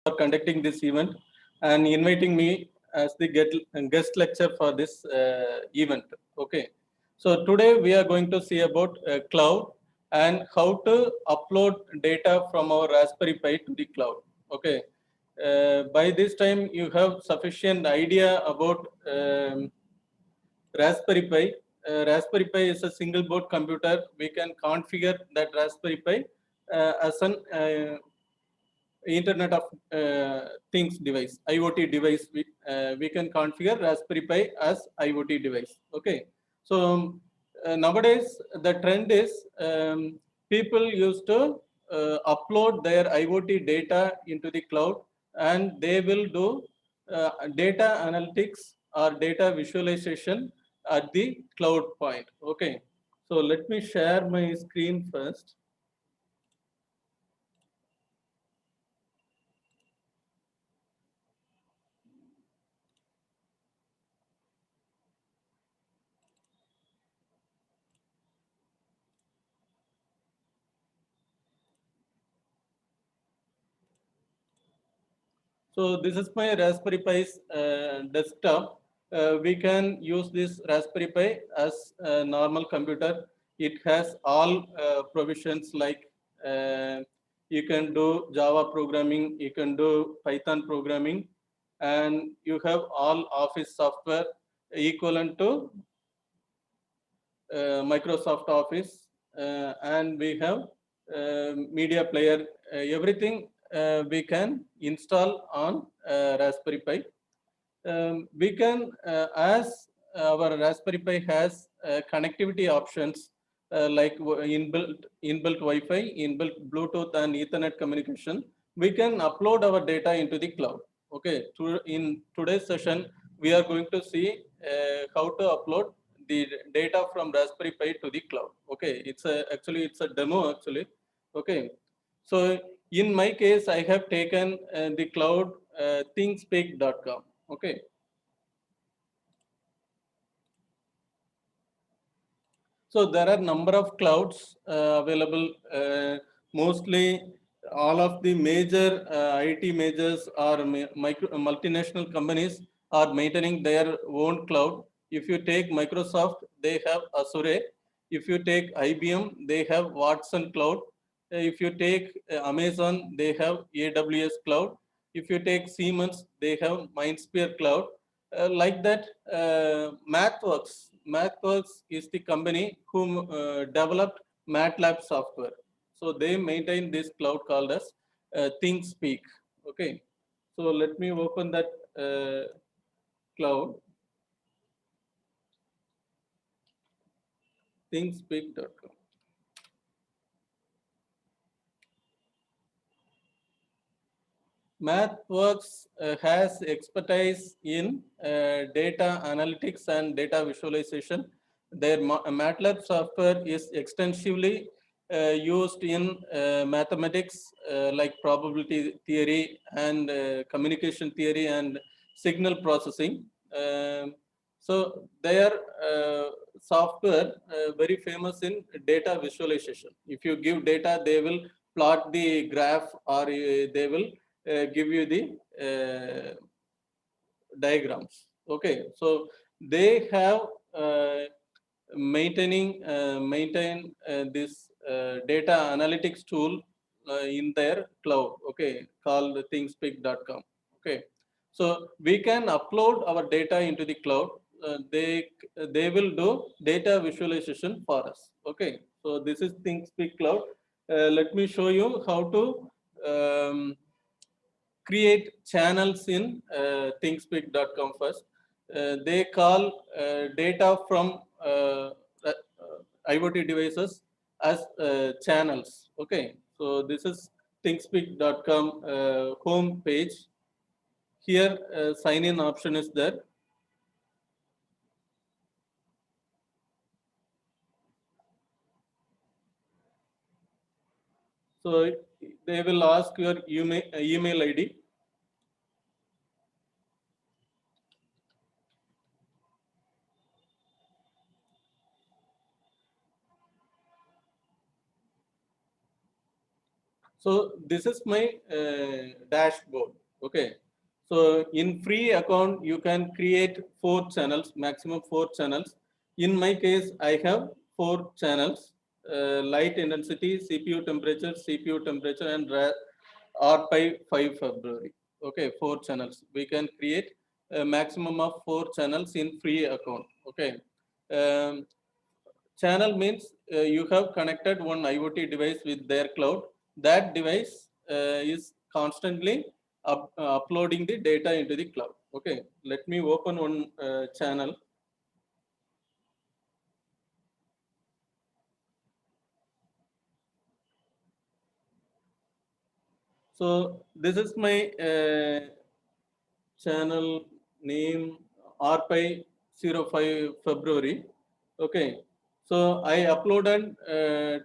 for conducting this event and inviting me as the guest lecture for this event. Okay, so today we are going to see about cloud and how to upload data from our Raspberry Pi to the cloud. Okay, by this time you have sufficient idea about Raspberry Pi. Raspberry Pi is a single board computer. We can configure that Raspberry Pi as an Internet of Things device, IoT device. We can configure Raspberry Pi as IoT device. Okay. So nowadays the trend is people used to upload their IoT data into the cloud, and they will do data analytics or data visualization at the cloud point. Okay. So let me share my screen first. So this is my Raspberry Pi's desktop. We can use this Raspberry Pi as a normal computer. It has all provisions like you can do Java programming, you can do Python programming, and you have all Office software equivalent to Microsoft Office, and we have media player. Everything we can install on Raspberry Pi. We can, as our Raspberry Pi has connectivity options like inbuilt Wi-Fi, inbuilt Bluetooth and Ethernet communication. We can upload our data into the cloud. Okay. In today's session, we are going to see how to upload the data from Raspberry Pi to the cloud. Okay. Actually it's a demo actually. Okay. So in my case, I have taken the cloud thingspeak.com. Okay. So there are number of clouds available. Mostly all of the major IT majors or multinational companies are maintaining their own cloud. If you take Microsoft, they have Azure. If you take IBM, they have Watson Cloud. If you take Amazon, they have AWS Cloud. If you take Siemens, they have MindSphere Cloud. Like that, MathWorks is the company who developed MATLAB software. So they maintain this cloud called as ThinkSpeak. Okay. So let me open that cloud, ThinkSpeak.com. MathWorks has expertise in data analytics and data visualization. Their MATLAB software is extensively used in mathematics like probability theory and communication theory and signal processing. So their software very famous in data visualization. If you give data, they will plot the graph, or they will give you the diagrams. Okay, so they have maintain this data analytics tool in their cloud. Okay, called thingspeak.com. Okay, so we can upload our data into the cloud. They will do data visualization for us. Okay, so this is ThinkSpeak Cloud. Let me show you how to create channels in thingspeak.com first. They call data from IoT devices as channels. Okay, so this is thingspeak.com home page. Here, sign in option is there. So they will ask your email ID. So this is my dashboard. Okay. So in free account, you can create 4 channels, maximum 4 channels. In my case, I have 4 channels, light intensity, CPU temperature, and RPI 5 February. Okay, 4 channels. We can create a maximum of 4 channels in free account. Okay. Um, Channel means you have connected one IoT device with their cloud. That device is constantly uploading the data into the cloud. Okay, let me open one channel. So this is my channel name RPI 05 February. Okay, so I uploaded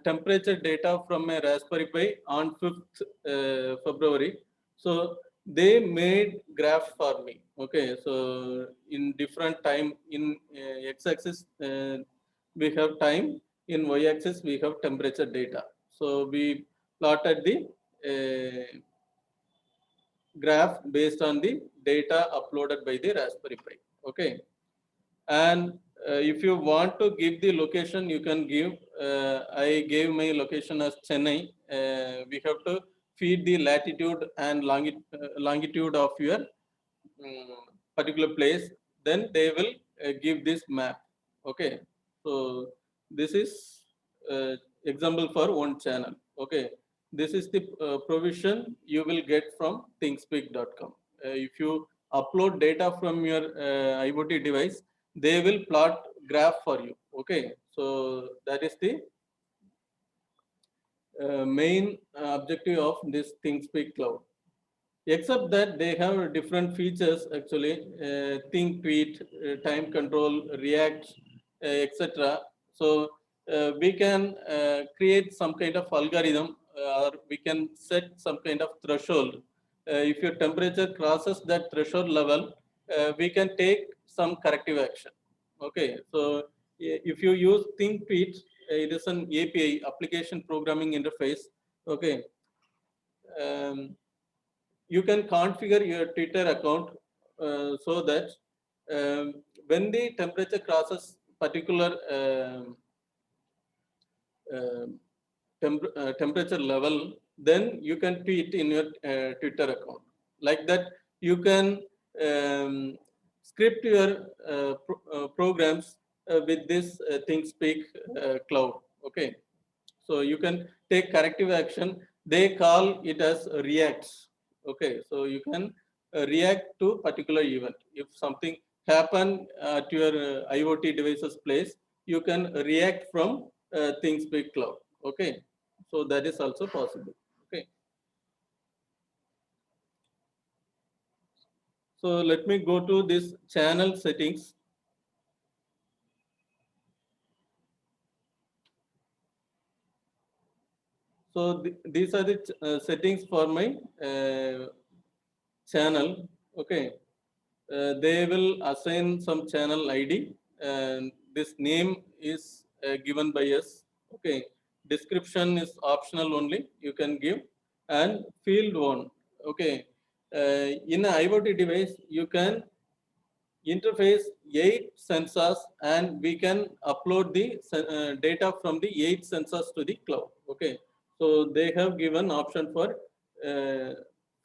temperature data from my Raspberry Pi on 5th February. So they made graph for me. Okay, so in different time, in x-axis we have time, in y-axis we have temperature data. So we plotted the graph based on the data uploaded by the Raspberry Pi. Okay, and if you want to give the location, you can give. I gave my location as Chennai. We have to feed the latitude and longitude of your particular place. Then they will give this map. Okay, so this is uh, example for one channel. Okay, this is the provision you will get from thingspeak.com. If you upload data from your IoT device, they will plot graph for you. Okay, so that is the main objective of this ThinkSpeak Cloud. Except that they have different features actually, think, tweet, time control, react, etc. So we can create some kind of algorithm, or we can set some kind of threshold. If your temperature crosses that threshold level, we can take some corrective action. Okay, so if you use think, tweet, it is an API, application programming interface. Okay, um, you can configure your Twitter account so that when the temperature crosses particular uh, temperature level, then you can tweet in your Twitter account. Like that, you can script your programs with this ThinkSpeak cloud. Okay, so you can take corrective action. They call it as reacts. Okay, so you can react to particular event. If something happen at your IoT devices place, you can react from ThinkSpeak cloud. Okay, so that is also possible. Okay, so let me go to this channel settings. So these are the settings for my channel. Okay, they will assign some channel ID, and this name is given by us. Okay, description is optional only, you can give. And field one. Okay, in an IoT device you can interface 8 sensors, and we can upload the data from the 8 sensors to the cloud. Okay, so they have given option for uh,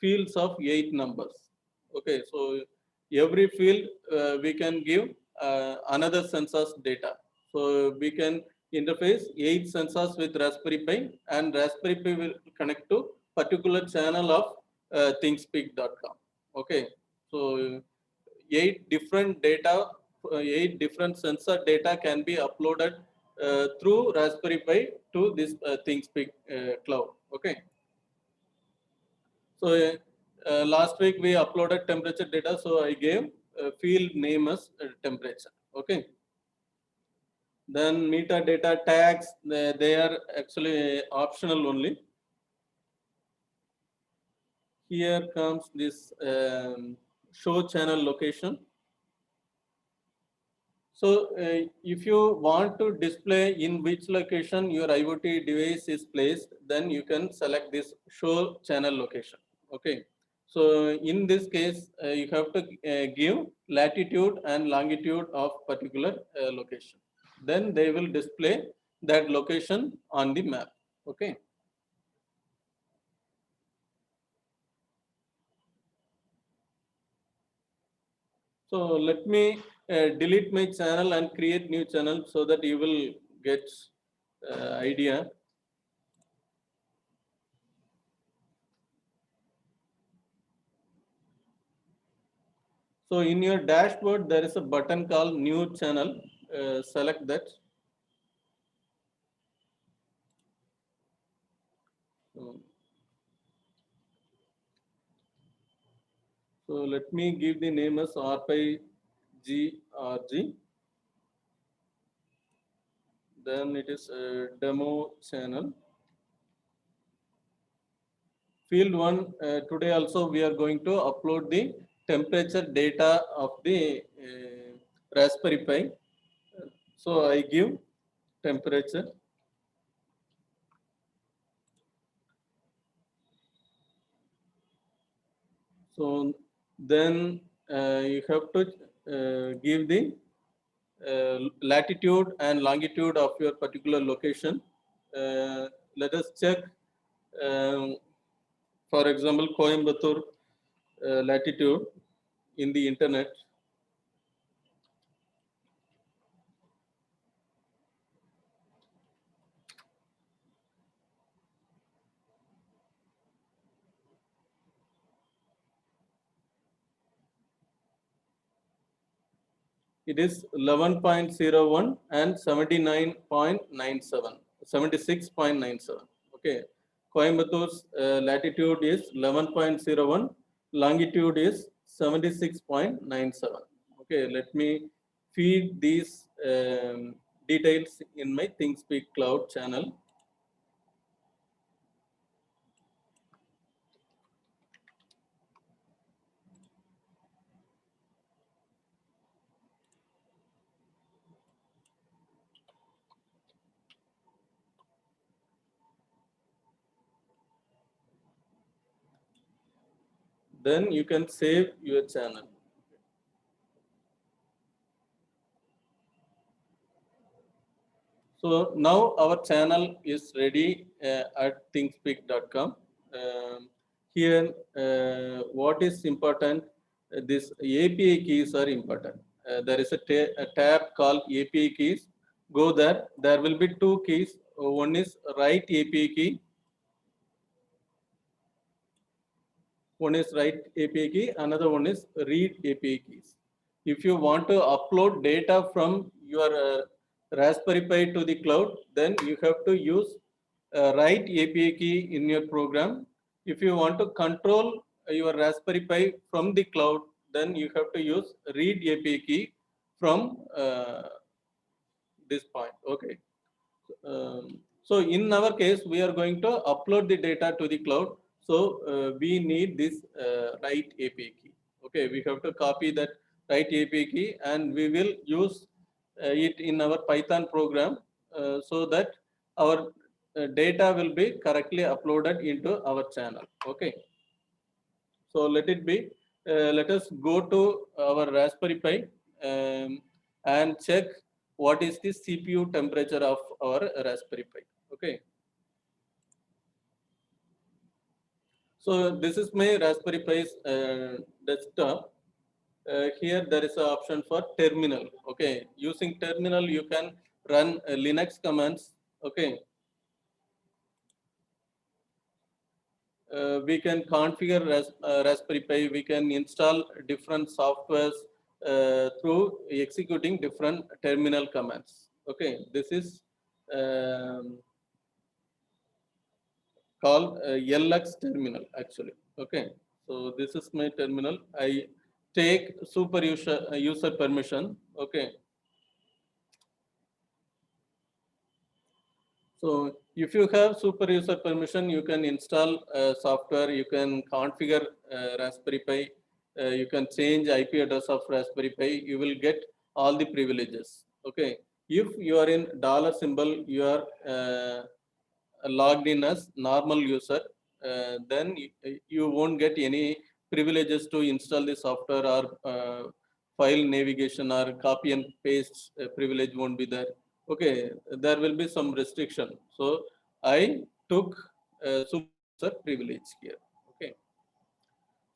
fields of 8 numbers. Okay, so every field we can give another sensor's data. So we can interface 8 sensors with Raspberry Pi, and Raspberry Pi will connect to particular channel of thingspeak.com. Okay, so 8 different sensor data can be uploaded through Raspberry Pi to this ThinkSpeak cloud. Okay. So last week we uploaded temperature data, so I gave field name as temperature. Okay. Then metadata tags, they are actually optional only. Here comes this show channel location. So if you want to display in which location your IoT device is placed, then you can select this show channel location. Okay. So in this case, you have to give latitude and longitude of particular location. Then they will display that location on the map. Okay. So let me delete my channel and create new channel so that you will get idea. So in your dashboard, there is a button called new channel. Select that. So let me give the name as RPGRG. Then it is a demo channel. Field 1, today also we are going to upload the temperature data of the Raspberry Pi. So I give temperature. So then you have to give the latitude and longitude of your particular location. Let us check, for example, Coimbatore latitude in the internet. It is 11.01 and 79.97, 76.97. Okay. Coimbatore's latitude is 11.01, longitude is 76.97. Okay, let me feed these details in my ThinkSpeak Cloud channel. Then you can save your channel. So now our channel is ready at thingspeak.com. Here, what is important? This API keys are important. There is a tab called API keys. Go there. There will be two keys. One is write API key. One is write API key. Another one is read API keys. If you want to upload data from your Raspberry Pi to the cloud, then you have to use write API key in your program. If you want to control your Raspberry Pi from the cloud, then you have to use read API key from this point. Okay. So in our case, we are going to upload the data to the cloud. So we need this write API key. Okay, we have to copy that write API key and we will use it in our Python program so that our data will be correctly uploaded into our channel. Okay. So let it be. Let us go to our Raspberry Pi and check what is the CPU temperature of our Raspberry Pi. Okay. So this is my Raspberry Pi's desktop. Here there is an option for terminal. Okay. Using terminal, you can run Linux commands. Okay. We can configure Raspberry Pi, we can install different softwares through executing different terminal commands. Okay, this is called LX terminal actually. Okay, so this is my terminal. I take super user permission. Okay. So if you have super user permission, you can install software, you can configure Raspberry Pi, you can change IP address of Raspberry Pi. You will get all the privileges. Okay, if you are in dollar symbol, you are logged in as normal user, then you won't get any privileges to install the software or file navigation or copy and paste privilege won't be there. Okay, there will be some restriction. So I took super user privilege here. Okay.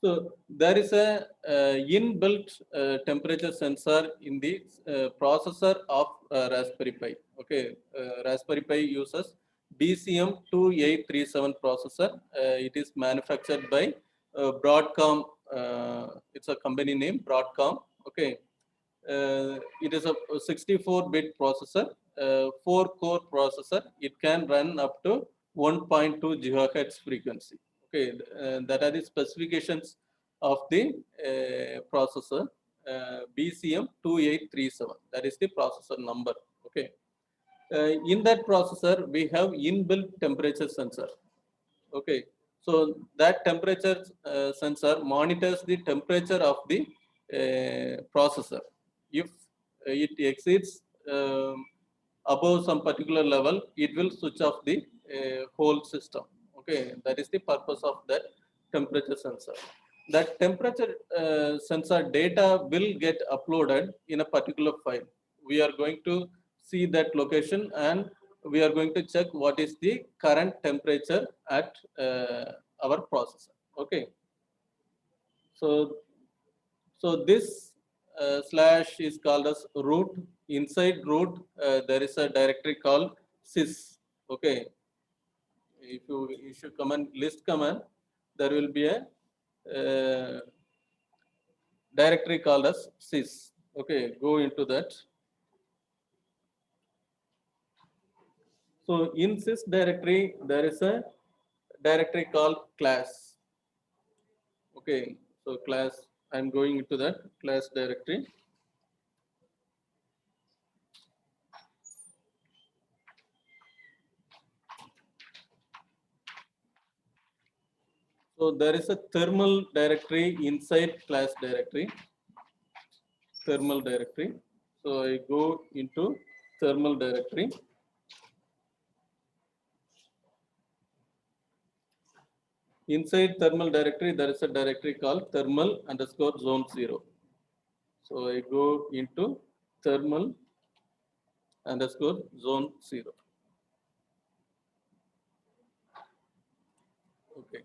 So there is a inbuilt temperature sensor in the processor of Raspberry Pi. Okay, Raspberry Pi uses BCM2837 processor. It is manufactured by Broadcom. It's a company name, Broadcom. Okay, it is a 64-bit processor, 4-core processor. It can run up to 1.2 gigahertz frequency. Okay, that are the specifications of the processor, BCM2837. That is the processor number. Okay, in that processor we have inbuilt temperature sensor. Okay, so that temperature sensor monitors the temperature of the processor. If it exceeds above some particular level, it will switch off the whole system. Okay, that is the purpose of that temperature sensor. That temperature sensor data will get uploaded in a particular file. We are going to see that location, and we are going to check what is the current temperature at our processor. Okay, so this slash is called as root. Inside root, there is a directory called sys. Okay, if you issue command list command, there will be a directory called as sys. Okay, go into that. So in sys directory, there is a directory called class. Okay, so class, I'm going into that class directory. So there is a thermal directory inside class directory. Thermal directory. So I go into thermal directory. Inside thermal directory, there is a directory called thermal underscore zone 0. So I go into thermal underscore zone 0. Okay.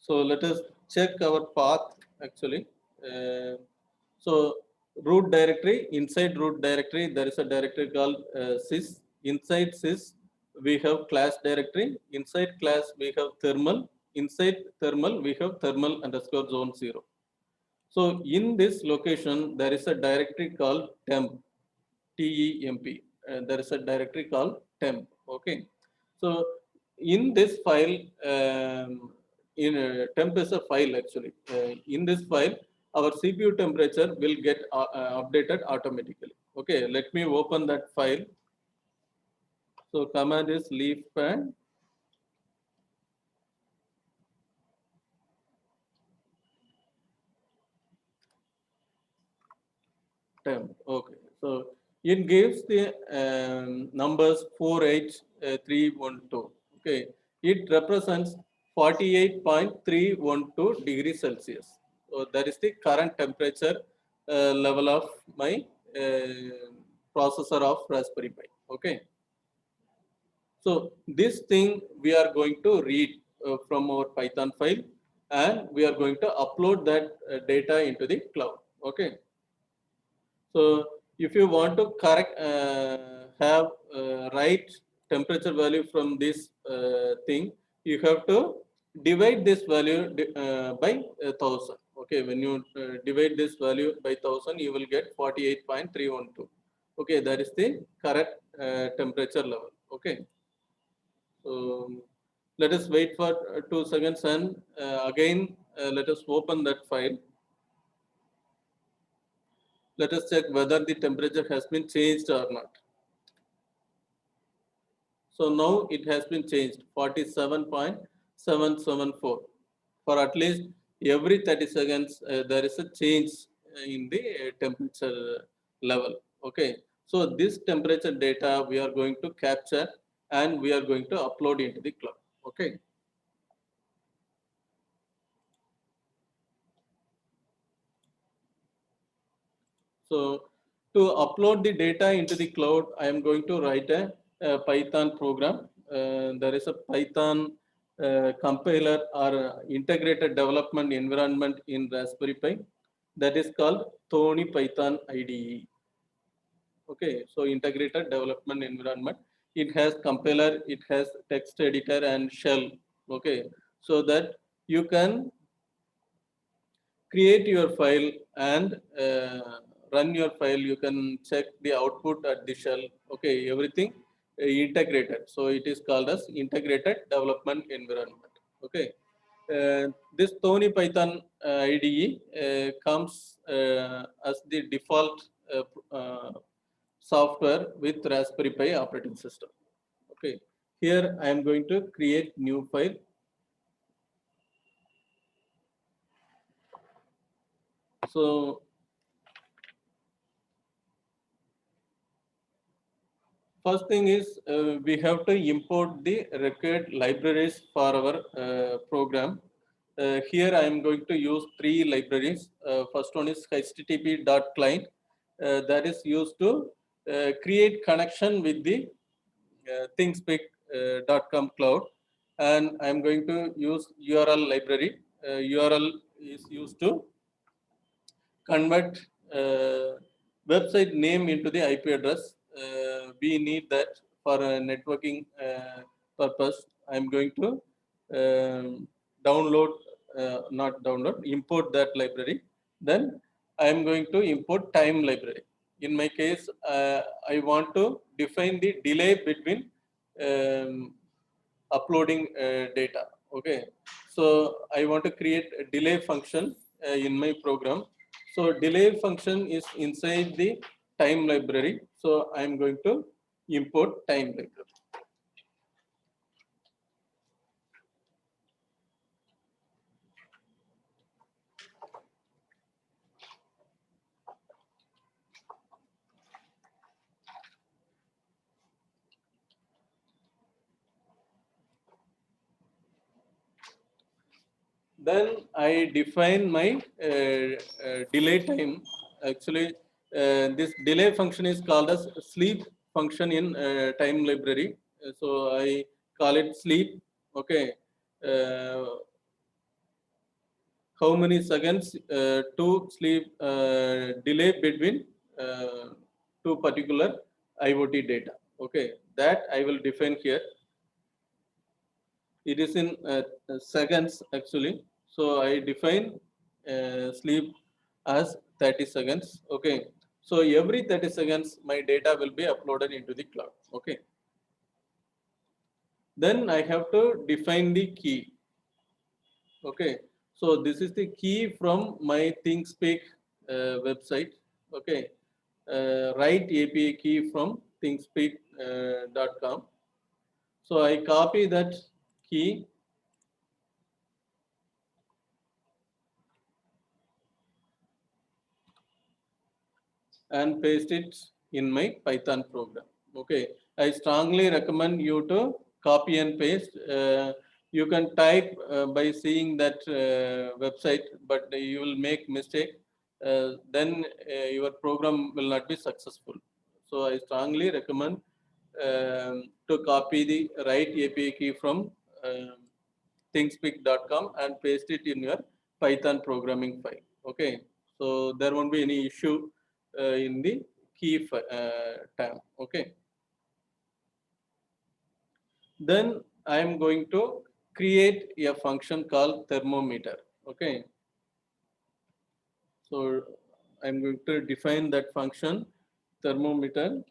So let us check our path actually. So root directory, inside root directory, there is a directory called sys. Inside sys, we have class directory. Inside class, we have thermal. Inside thermal, we have thermal underscore zone 0. So in this location, there is a directory called temp, T-E-M-P. There is a directory called temp. Okay. So in this file, temp is a file actually. In this file, our CPU temperature will get updated automatically. Okay, let me open that file. So command is leafpad. Temp. Okay, so it gives the numbers 48312. Okay, it represents 48.312 degrees Celsius. So that is the current temperature level of my processor of Raspberry Pi. Okay. So this thing we are going to read from our Python file, and we are going to upload that data into the cloud. Okay. So if you want to correct, have right temperature value from this thing, you have to divide this value by 1000. Okay, when you divide this value by 1000, you will get 48.312. Okay, that is the correct temperature level. Okay, so let us wait for 2 seconds, and again let us open that file. Let us check whether the temperature has been changed or not. So now it has been changed, 47.774. For at least every 30 seconds, there is a change in the temperature level. Okay, so this temperature data we are going to capture and we are going to upload into the cloud. Okay. So to upload the data into the cloud, I am going to write a Python program. There is a Python compiler or integrated development environment in Raspberry Pi that is called Thony Python IDE. Okay, so integrated development environment. It has compiler, it has text editor and shell. Okay, so that you can create your file and run your file. You can check the output at the shell. Okay, everything integrated. So it is called as integrated development environment. Okay, this Thony Python IDE comes as the default software with Raspberry Pi operating system. Okay, here I am going to create new file. So first thing is we have to import the required libraries for our program. Here I am going to use three libraries. First one is http.client that is used to create connection with the thingspeak.com cloud, and I am going to use URL library. URL is used to convert website name into the IP address. We need that for a networking purpose. I'm going to download, not download, import that library. Then I'm going to import time library. In my case, I want to define the delay between uploading data. Okay, so I want to create a delay function in my program. So delay function is inside the time library. So I'm going to import time library. Then I define my delay time. Actually, this delay function is called as sleep function in time library. So I call it sleep. Okay. How many seconds to sleep delay between two particular IoT data. Okay, that I will define here. It is in seconds actually. So I define sleep as 30 seconds. Okay, so every 30 seconds my data will be uploaded into the cloud. Okay, then I have to define the key. Okay, so this is the key from my ThinkSpeak website. Okay, write API key from thingspeak.com. So I copy that key and paste it in my Python program. Okay, I strongly recommend you to copy and paste. You can type by seeing that website, but you will make mistake. Then your program will not be successful. So I strongly recommend to copy the right API key from thingspeak.com and paste it in your Python programming file. Okay, so there won't be any issue in the key tab. Okay, then I am going to create a function called thermometer. Okay, so I'm going to define that function thermometer.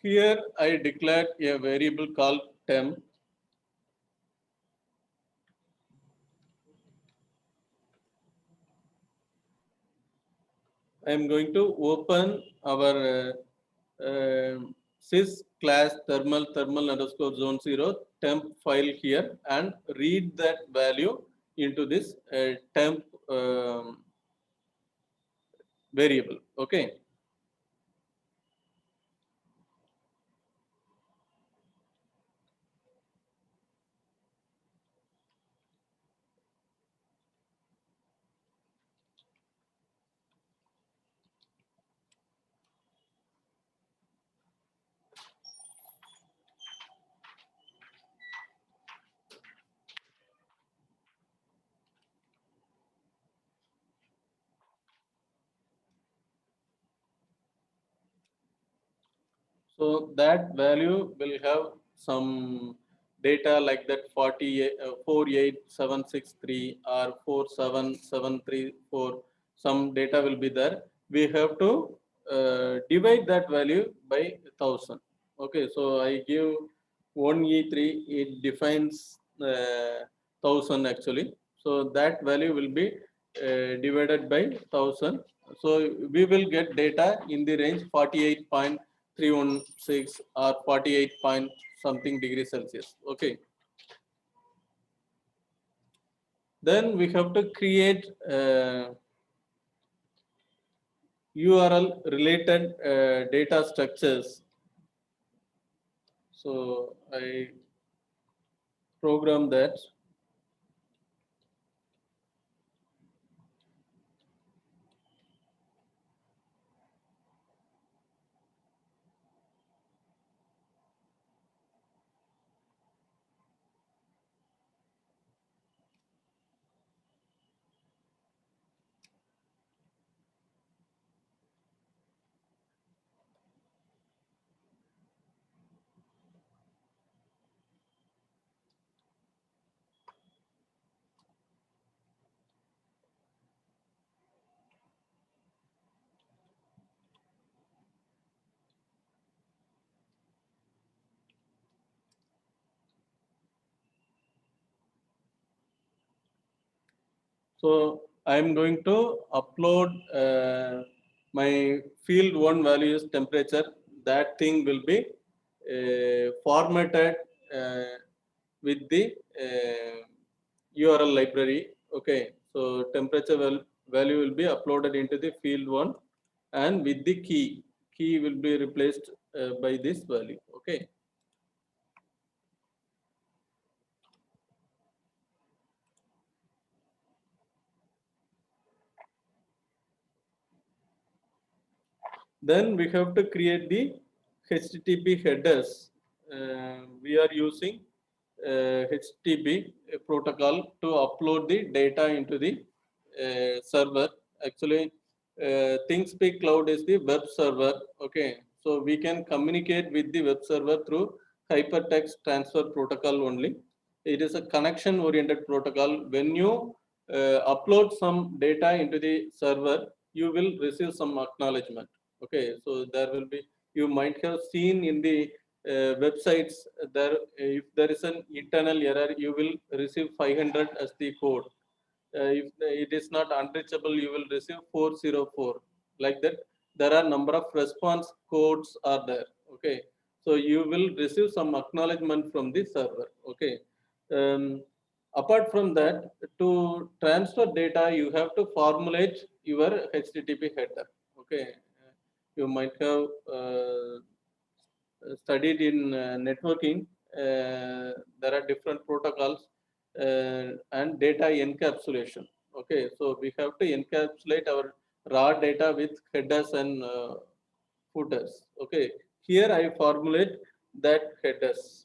Here I declared a variable called temp. I am going to open our sys class thermal underscore zone 0 temp file here and read that value into this temp variable. Okay. So that value will have some data like that 48763 or 47734. Some data will be there. We have to divide that value by 1000. Okay, so I give 1E3, it defines 1000 actually. So that value will be divided by 1000. So we will get data in the range 48.316 or 48 point something degrees Celsius. Okay. Then we have to create URL related data structures. So I program that. So I am going to upload my field one value is temperature. That thing will be formatted with the URL library. Okay, so temperature value will be uploaded into the field one, and with the key will be replaced by this value. Okay. Then we have to create the HTTP headers. We are using HTTP protocol to upload the data into the server. Actually, ThingSpeak Cloud is the web server. Okay, so we can communicate with the web server through hypertext transfer protocol only. It is a connection-oriented protocol. When you upload some data into the server, you will receive some acknowledgement. Okay, so there will be, you might have seen in the websites there, if there is an internal error, you will receive 500 as the code. If it is not unreachable, you will receive 404. Like that, there are number of response codes are there. Okay, so you will receive some acknowledgement from the server. Okay. Apart from that, to transfer data, you have to formulate your HTTP header. Okay, you might have studied in networking. There are different protocols and data encapsulation. Okay, so we have to encapsulate our raw data with headers and footers. Okay, here I formulate that headers.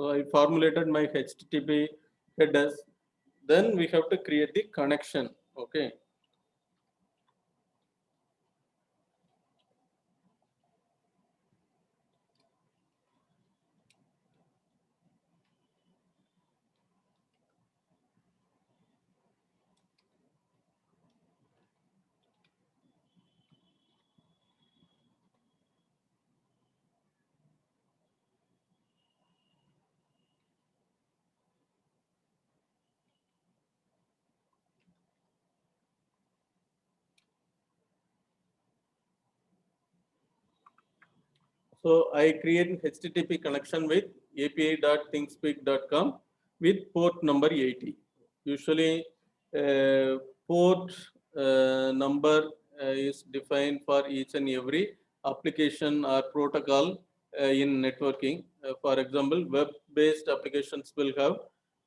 So I formulated my HTTP headers. Then we have to create the connection. Okay. So I create HTTP connection with api.thingspeak.com with port number 80. Usually port number is defined for each and every application or protocol in networking. For example, web-based applications will have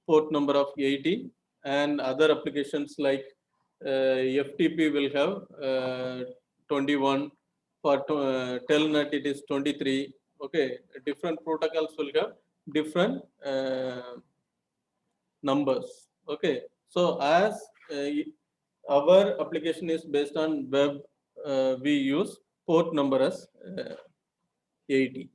port number of 80, and other applications like FTP will have 21. For telnet it is 23. Okay, different protocols will have different numbers. Okay, so as our application is based on web, we use port number as 80.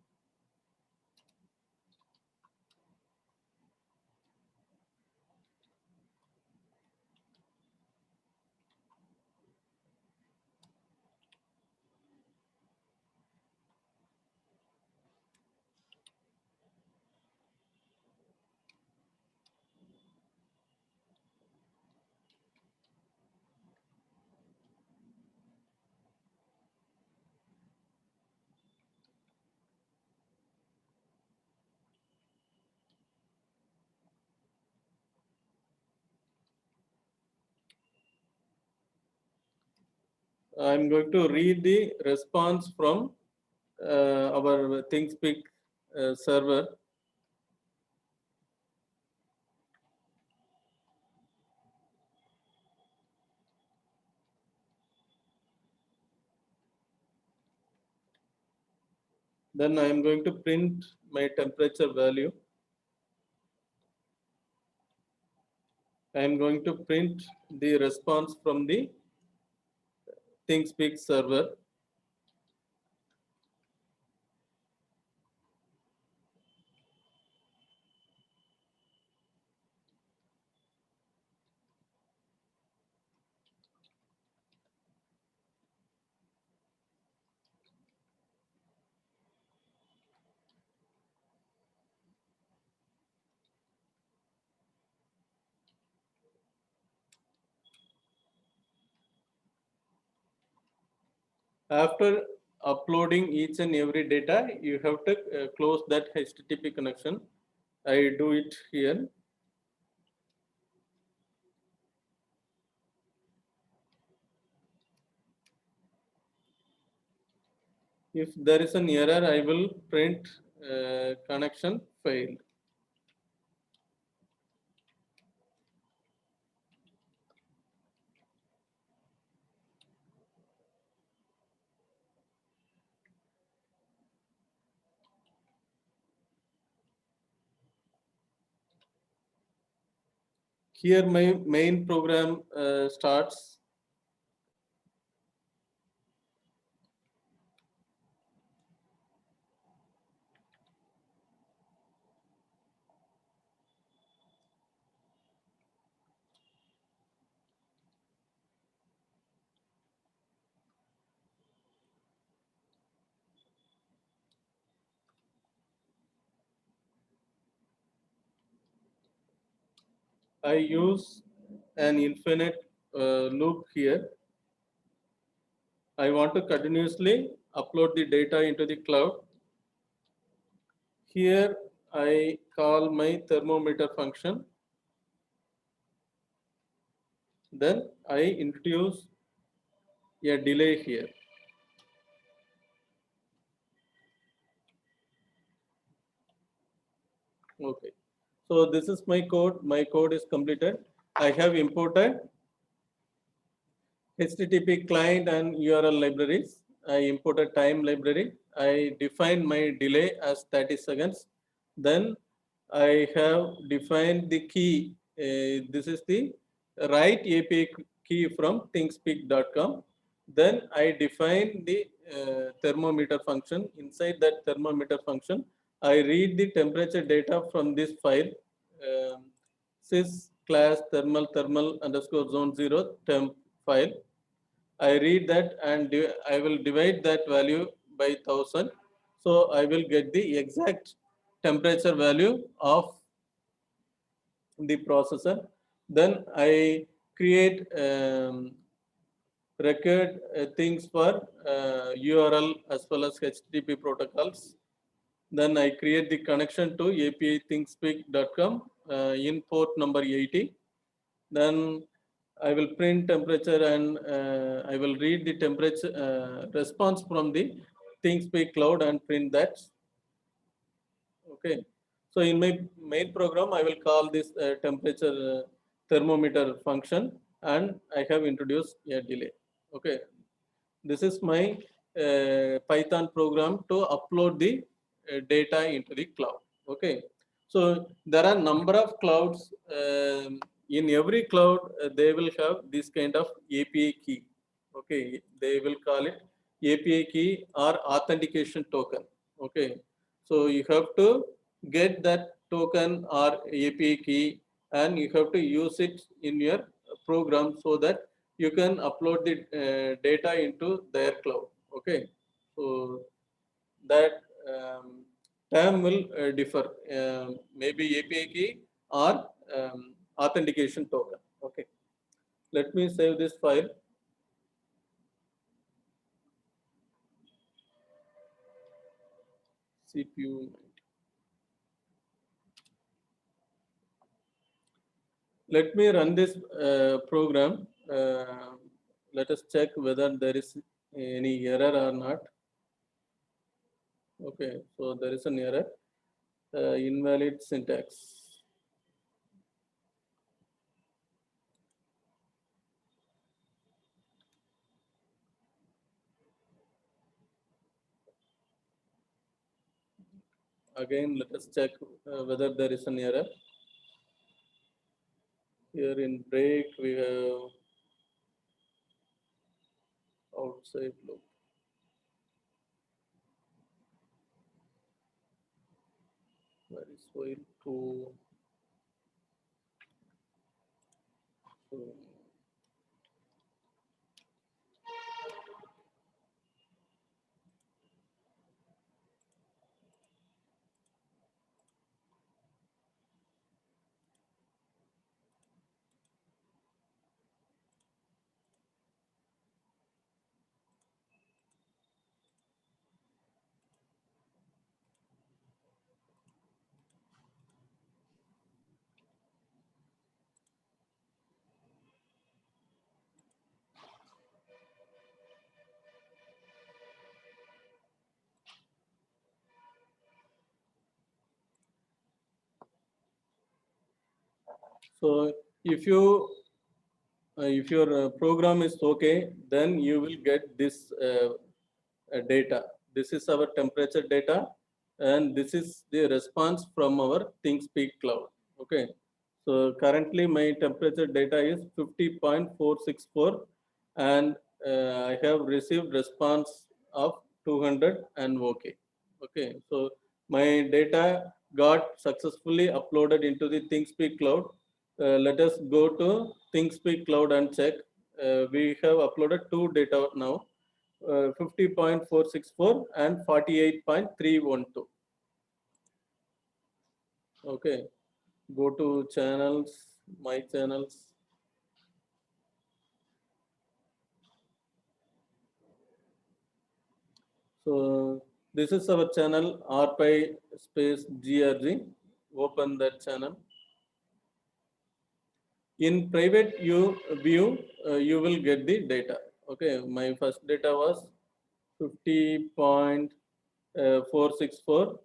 I'm going to read the response from our ThinkSpeak server. Then I am going to print my temperature value. I am going to print the response from the ThinkSpeak server. After uploading each and every data, you have to close that HTTP connection. I do it here. If there is an error, I will print connection failed. Here my main program starts. I use an infinite loop here. I want to continuously upload the data into the cloud. Here I call my thermometer function. Then I introduce a delay here. Okay. So this is my code. My code is completed. I have imported HTTP client and URL libraries. I imported time library. I defined my delay as 30 seconds. Then I have defined the key. This is the write API key from thingspeak.com. Then I define the thermometer function. Inside that thermometer function, I read the temperature data from this file, um, sys class thermal underscore zone 0 temp file. I read that and I will divide that value by 1000. So I will get the exact temperature value of the processor. Then I create record things for URL as well as HTTP protocols. Then I create the connection to API thingspeak.com in port number 80. Then I will print temperature and I will read the temperature response from the ThingSpeak cloud and print that. Okay. So in my main program, I will call this temperature thermometer function and I have introduced a delay. Okay. This is my Python program to upload the data into the cloud. Okay. So there are number of clouds. In every cloud, they will have this kind of API key. Okay. They will call it API key or authentication token. Okay. So you have to get that token or API key and you have to use it in your program so that you can upload the data into their cloud. Okay, so that term will differ. Maybe API key or authentication token. Okay, let me save this file. CPU. Let me run this program. Let us check whether there is any error or not. Okay, so there is an error, invalid syntax. Again, let us check whether there is an error. Here in break, we have outside loop. Where is while true? So, so if your program is okay, then you will get this data. This is our temperature data, and this is the response from our ThingSpeak cloud. Okay. So currently my temperature data is 50.464 and I have received response of 200 and okay. Okay. So my data got successfully uploaded into the ThingSpeak cloud. Let us go to ThingSpeak cloud and check. We have uploaded two data now, 50.464 and 48.312. Okay, go to channels, my channels. So this is our channel RPy space GRG. Open that channel. In private view, you will get the data. Okay, my first data was 50.464.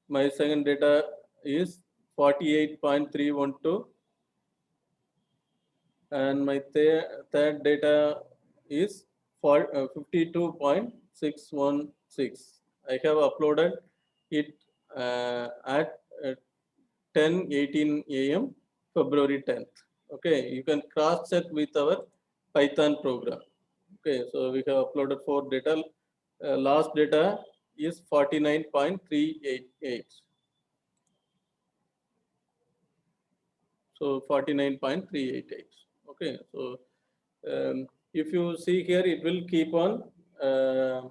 My second data is 48.312. And my third data is 52.616. I have uploaded it at 10:18 a.m. February 10th. Okay, you can cross check with our Python program. Okay, so we have uploaded 4 data. Last data is 49.388. So 49.388. Okay, so if you see here, it will keep on uh,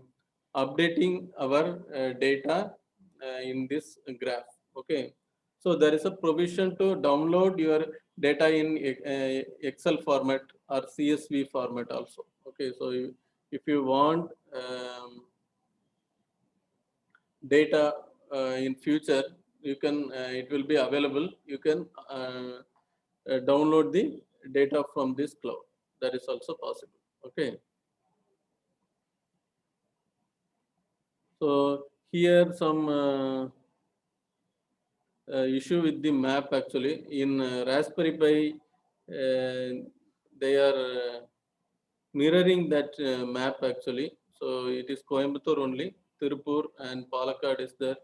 updating our data in this graph. Okay, so there is a provision to download your data in Excel format or CSV format also. Okay, so if you want data in future, you can it will be available. You can download the data from this cloud. That is also possible. Okay, so here some issue with the map actually in Raspberry Pi. They are mirroring that map actually. So it is Coimbatore only, Tirupur and Palakkad is there.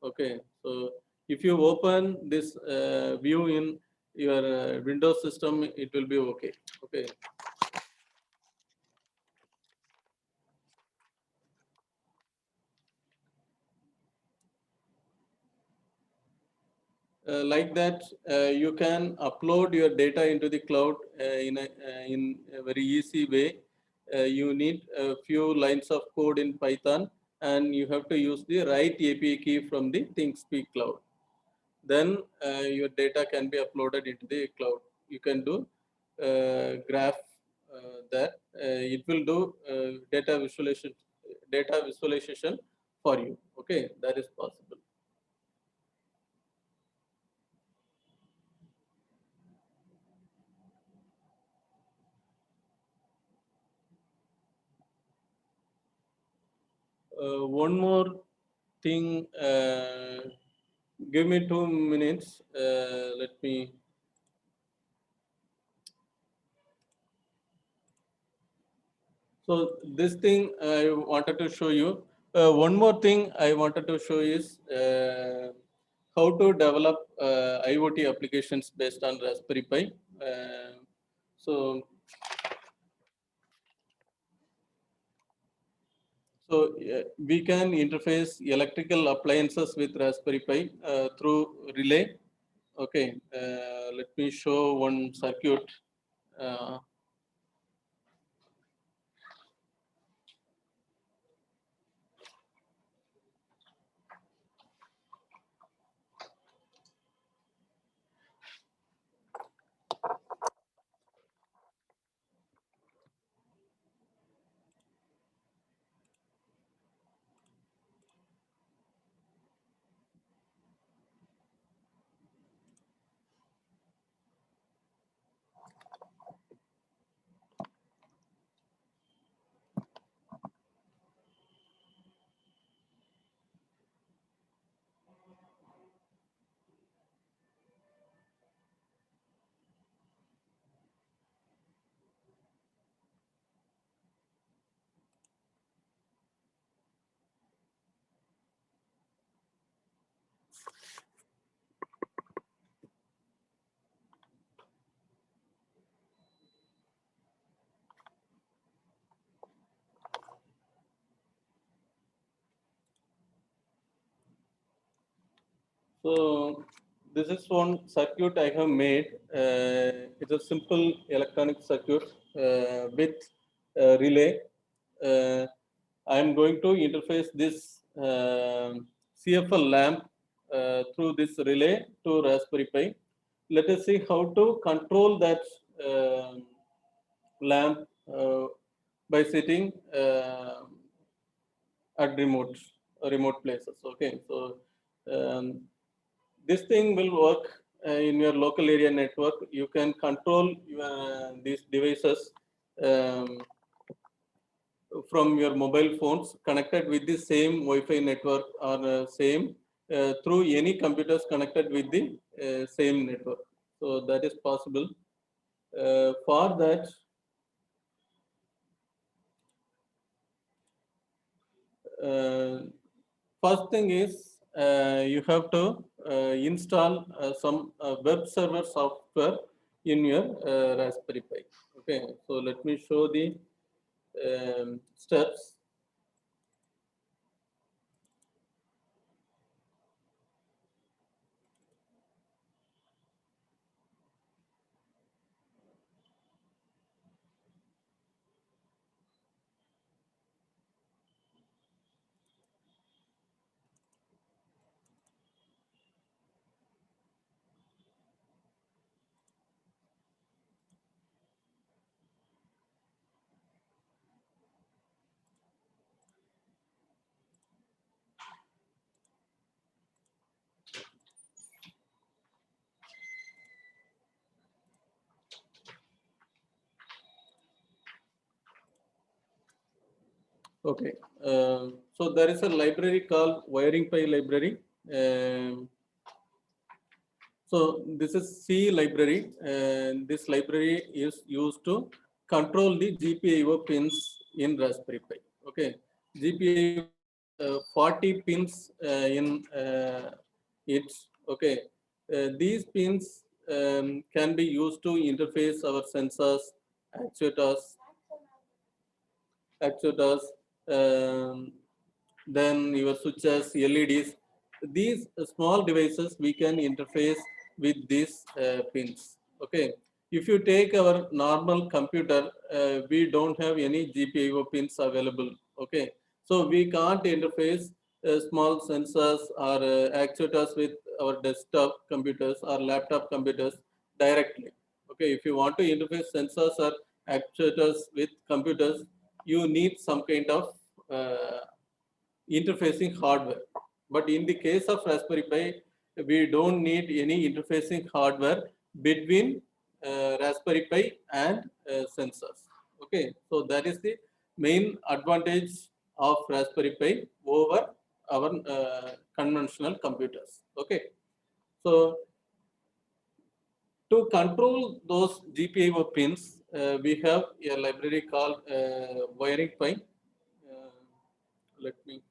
Okay, so if you open this view in your Windows system, it will be okay. Okay. Like that, you can upload your data into the cloud in a very easy way. You need a few lines of code in Python, and you have to use the right API key from the ThinkSpeak cloud. Then your data can be uploaded into the cloud. You can do graph that. It will do data visualization for you. Okay, that is possible. One more thing, give me 2 minutes. Let me. So this thing I wanted to show you. One more thing I wanted to show is how to develop IoT applications based on Raspberry Pi. So we can interface electrical appliances with Raspberry Pi through relay. Okay, let me show one circuit. Uh, So this is one circuit I have made. It's a simple electronic circuit with relay. I am going to interface this CFL lamp through this relay to Raspberry Pi. Let us see how to control that lamp by sitting at remote places. Okay, so um, this thing will work in your local area network. You can control these devices um, from your mobile phones connected with the same Wi-Fi network or same through any computers connected with the same network. So that is possible. For that, uh, first thing is you have to install some web server software in your Raspberry Pi. Okay, so let me show the steps. Okay, so there is a library called Wiring Pi library. Um, so this is C library, and this library is used to control the GPIO pins in Raspberry Pi. Okay, GPIO 40 pins in it. Okay, these pins can be used to interface our sensors, actuators, actuators, um, then your switches, LEDs. These small devices we can interface with these pins. Okay. If you take our normal computer, we don't have any GPIO pins available. Okay. So we can't interface small sensors or actuators with our desktop computers or laptop computers directly. Okay. If you want to interface sensors or actuators with computers, you need some kind of interfacing hardware. But in the case of Raspberry Pi, we don't need any interfacing hardware between Raspberry Pi and sensors. Okay, so that is the main advantage of Raspberry Pi over our conventional computers. Okay, so to control those GPIO pins, we have a library called Wiring Pi. Let me.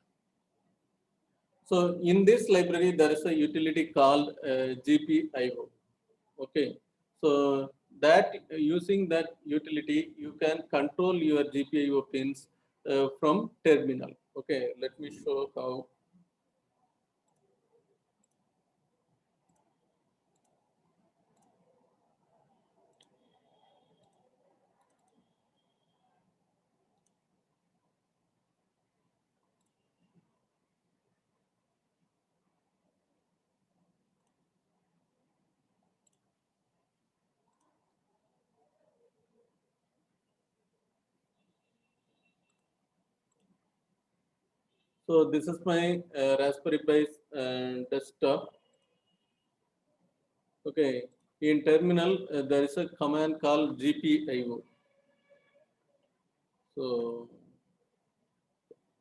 So in this library, there is a utility called GPIO. Okay. So that using that utility, you can control your GPIO pins from terminal. Okay. Let me show how. So this is my Raspberry Pi desktop. Okay. In terminal, there is a command called GPIO. So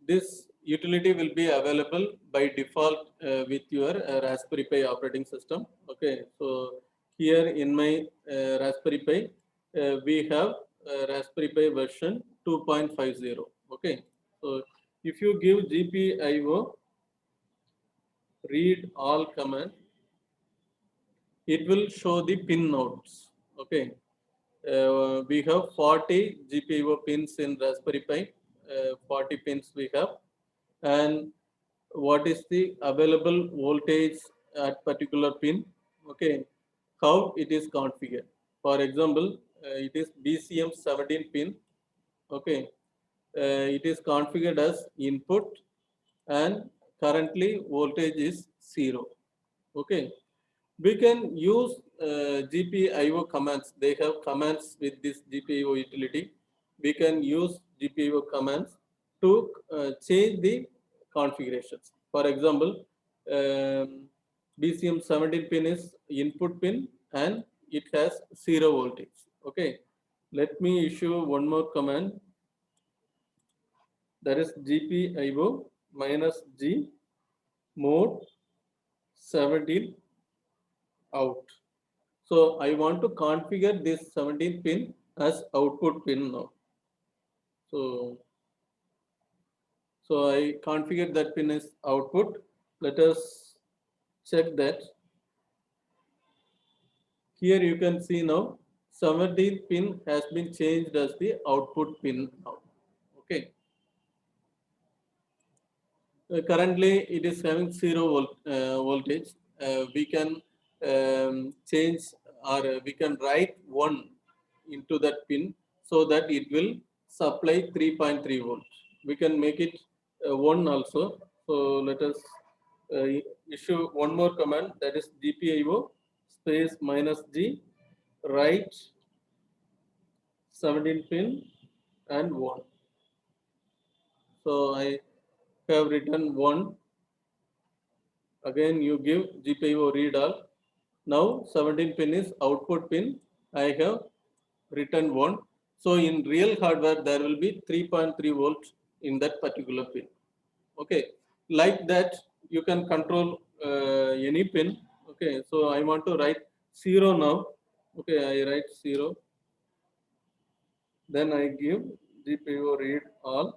this utility will be available by default with your Raspberry Pi operating system. Okay, so here in my Raspberry Pi, we have Raspberry Pi version 2.50. Okay, so if you give GPIO read all command, it will show the pin nodes. Okay, we have 40 GPIO pins in Raspberry Pi, 40 pins we have, and what is the available voltage at particular pin. Okay, how it is configured. For example, it is BCM 17 pin. Okay, it is configured as input, and currently voltage is 0. Okay, we can use GPIO commands. They have commands with this GPIO utility. We can use GPIO commands to change the configurations. For example, BCM 17 pin is input pin and it has 0 voltage. Okay, let me issue one more command. That is GPIO minus G mode 17 out. So I want to configure this 17 pin as output pin now. So, so I configure that pin as output. Let us check that. Here you can see now 17th pin has been changed as the output pin now. Okay. Currently it is having 0 voltage. We can change, or we can write 1 into that pin so that it will supply 3.3 volts. We can make it 1 also. So let us issue one more command, that is GPIO space -G, write 17 pin and 1. So I have written 1. Again you give GPIO read all. Now 17 pin is output pin. I have written 1. So in real hardware there will be 3.3 volts in that particular pin. Okay, like that you can control any pin. Okay, so I want to write 0 now. Okay, I write 0. Then I give GPIO read all.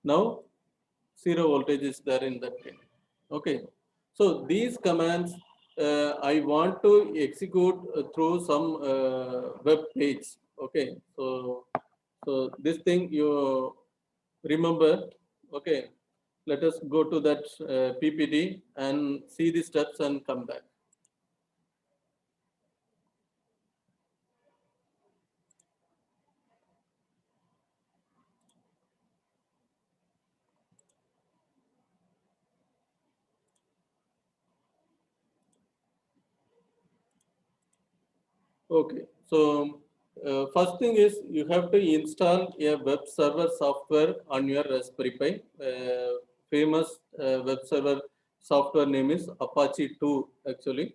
Now 0 voltage is there in that pin. Okay, so these commands I want to execute through some web page. Okay, so this thing you remember. Okay, let us go to that PPT and see the steps and come back. Okay, so first thing is you have to install a web server software on your Raspberry Pi. Famous web server software name is Apache 2 actually.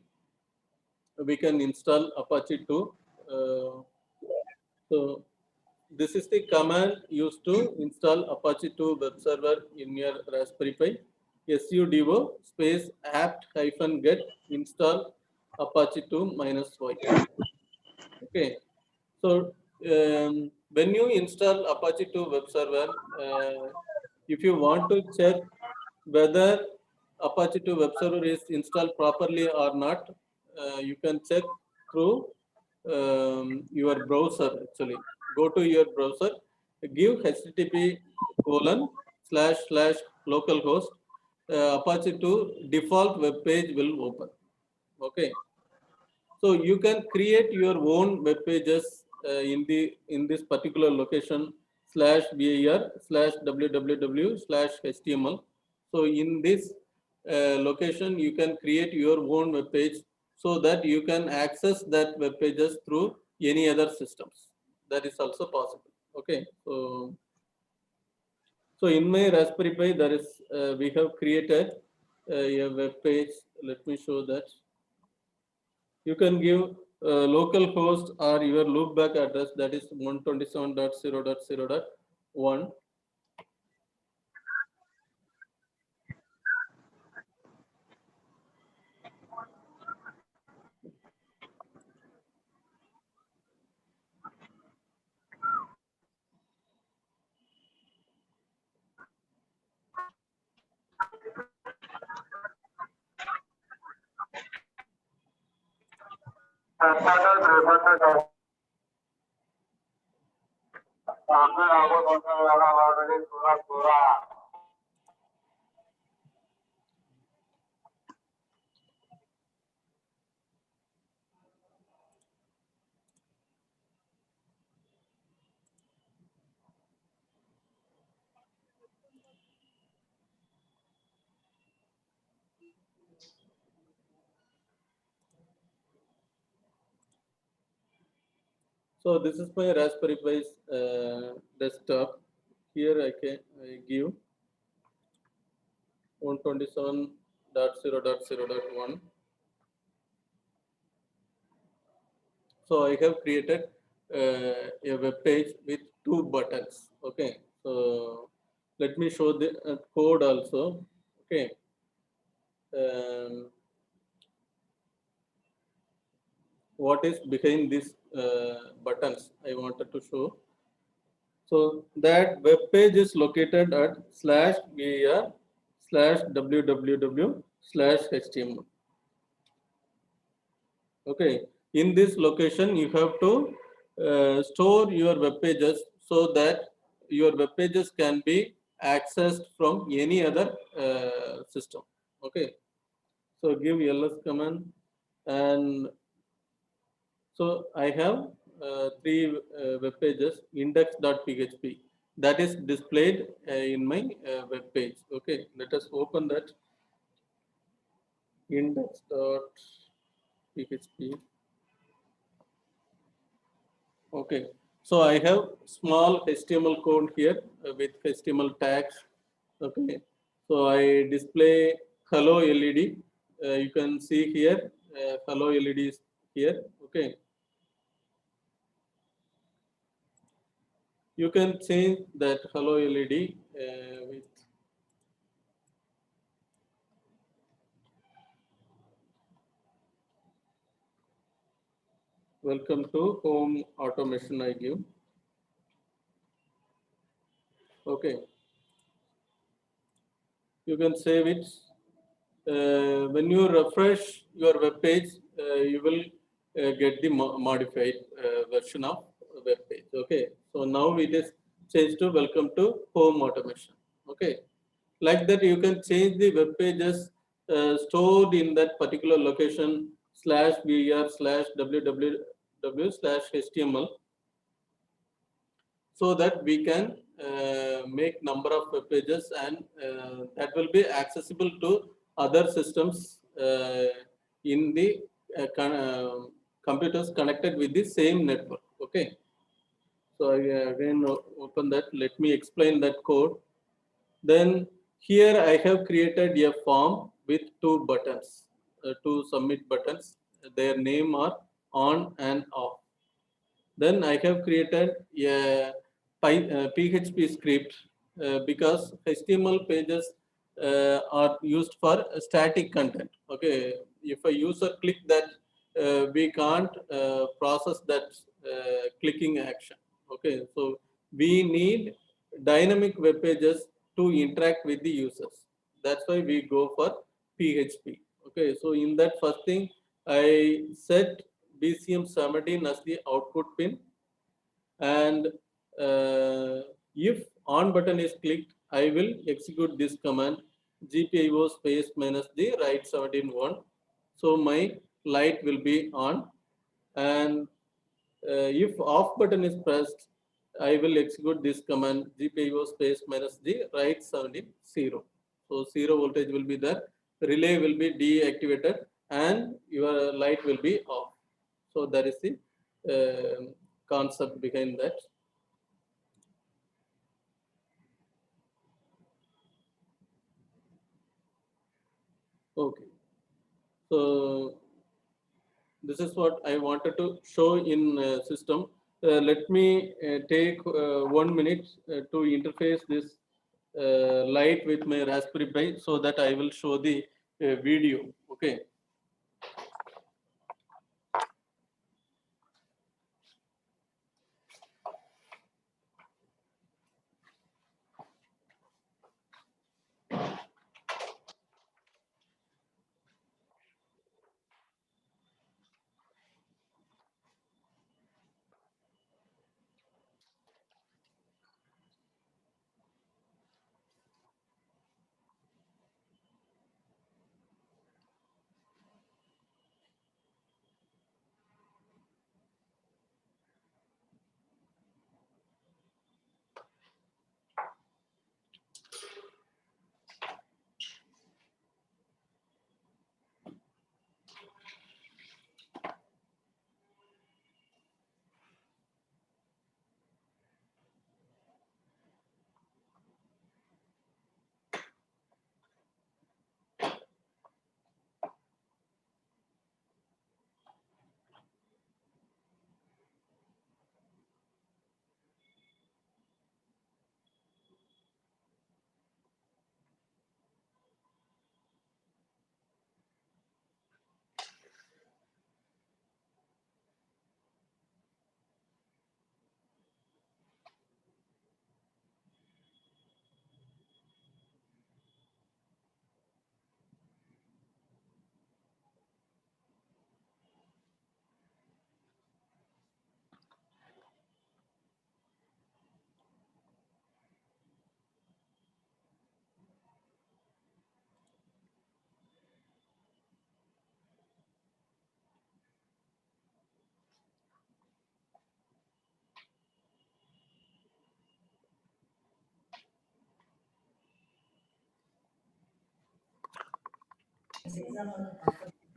We can install Apache 2. So this is the command used to install Apache 2 web server in your Raspberry Pi. sudo space apt-get install Apache 2 -y. Okay, so when you install Apache 2 web server, if you want to check whether Apache 2 web server is installed properly or not, you can check through your browser. Actually, go to your browser, give http://localhost, Apache 2 default web page will open. Okay, so you can create your own web pages in this particular location /var/www/html. So in this location you can create your own web page so that you can access that web pages through any other systems. That is also possible. Okay, so in my Raspberry Pi there is we have created a web page. Let me show that. You can give local host or your loopback address, that is 127.0.0.1. So this is my Raspberry Pi's desktop. Here I give 127.0.0.1. So I have created a web page with 2 buttons. Okay, so let me show the code also. Okay. What is behind these buttons I wanted to show. So that web page is located at /var/www/html. www/html. Okay, in this location you have to store your web pages so that your web pages can be accessed from any other system. Okay, so give ls command, and so I have three web pages. Index.php that is displayed in my web page. Okay, let us open that. Index.php. Okay, so I have small HTML code here with HTML tags. Okay, so I display hello LED. You can see here hello LED is here. Okay, you can change that hello LED with welcome to home automation I give. Okay, you can save it. When you refresh your web page, you will get the modified version of web page. Okay, so now it is changed to welcome to home automation. Okay, like that you can change the web pages stored in that particular location /vir/www/html, so that we can make number of web pages, and that will be accessible to other systems in the computers connected with the same network. Okay, so I again open that. Let me explain that code. Then here I have created a form with two buttons, two submit buttons. Their name are on and off. Then I have created a PHP script because HTML pages are used for static content. Okay, if a user click that, we can't process that clicking action. Okay, so we need dynamic web pages to interact with the users. That's why we go for PHP. Okay, so in that first thing, I set BCM17 as the output pin, and if on button is clicked, I will execute this command GPIO space minus the write 17 1. So my light will be on, and if off button is pressed, I will execute this command GPIO space minus the write 17 0. So 0 voltage will be there, relay will be deactivated, and your light will be off. So that is the concept behind that. Okay, so this is what I wanted to show in system. Let me take 1 minute to interface this light with my Raspberry Pi so that I will show the video. Okay.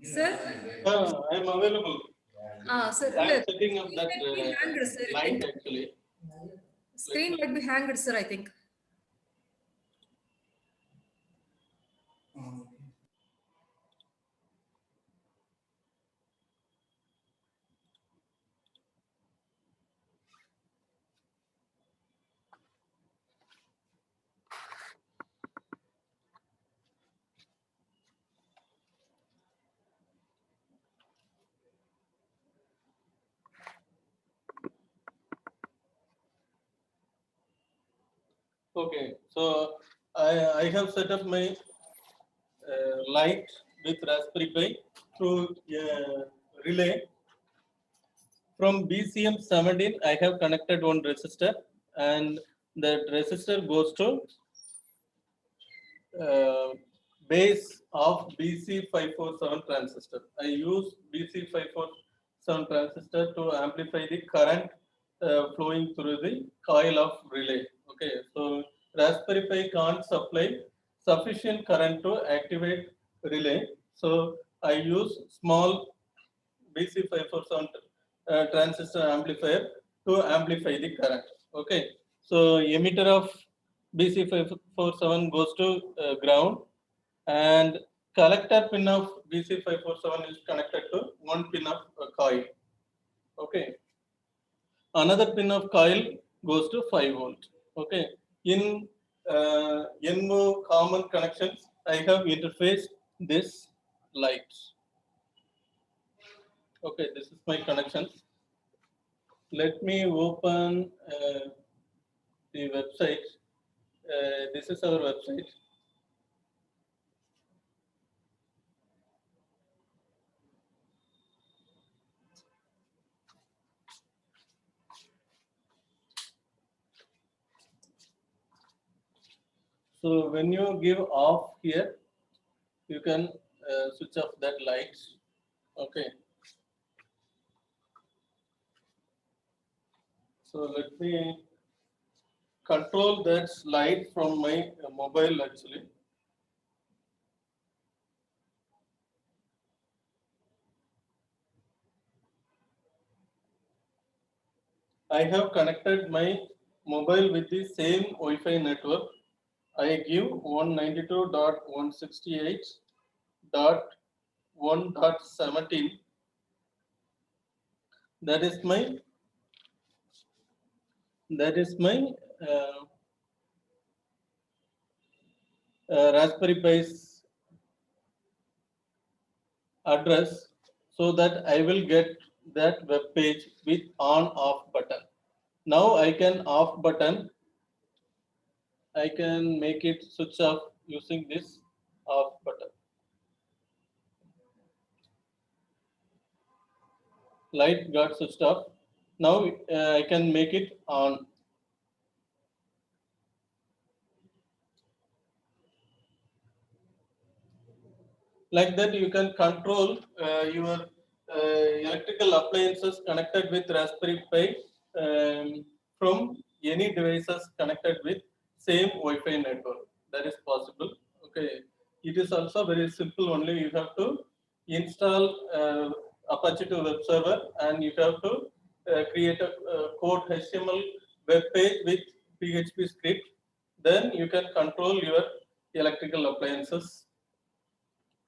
Sir? I am available. Sir, I am இல்ல, setting up screen that might be hanged, sir, I light think. actually. Let Screen me. might be hanged, sir, I think. Okay, so I have set up my light with Raspberry Pi through relay. From BCM 17, I have connected one resistor, and that resistor goes to uh, base of BC547 transistor. I use BC547 transistor to amplify the current flowing through the coil of relay. Okay, so Raspberry Pi can't supply sufficient current to activate relay. So I use small BC547 transistor amplifier to amplify the current. Okay, so emitter of BC547 goes to ground, and collector pin of BC547 is connected to one pin of coil. Okay, another pin of coil goes to 5 volt. Okay, in NMO common connections, I have interfaced this light. Okay, this is my connection. Let me open the website. This is our website. So when you give off here, you can switch off that light. Okay. So let me control that light from my mobile actually. I have connected my mobile with the same Wi-Fi network. I give 192.168.1.17. That is my that is my uh, Raspberry Pi's address, so that I will get that web page with on off button. Now I can off button, I can make it switch off using this off button. Light got switched off. Now I can make it on. Like that, you can control your electrical appliances connected with Raspberry Pi from any devices connected with same Wi-Fi network. That is possible. Okay, it is also very simple. Only you have to install Apache to web server, and you have to create a code HTML web page with PHP script. Then you can control your electrical appliances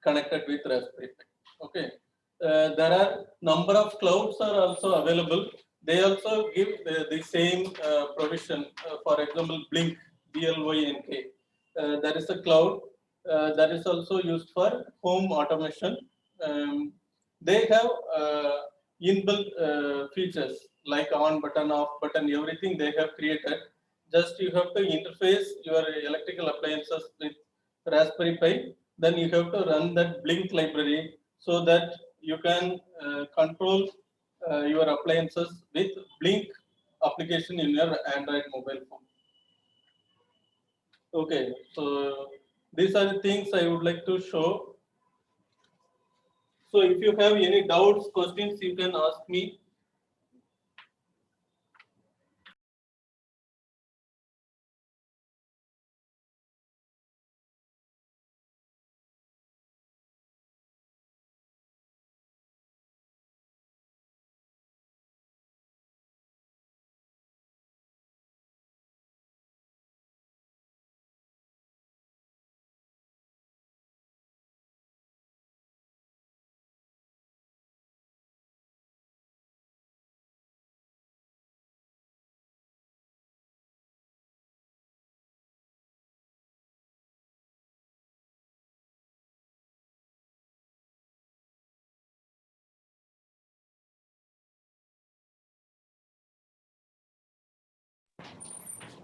connected with Raspberry Pi. Okay, there are number of clouds are also available. They also give the same provision. For example, Blink, BLYNK. There is a cloud that is also used for home automation. Um, they have inbuilt features like on button, off button, everything they have created. Just you have to interface your electrical appliances with Raspberry Pi. Then you have to run that Blink library so that you can control your appliances with Blink application in your Android mobile phone. Okay, so these are the things I would like to show. So if you have any doubts, questions, you can ask me.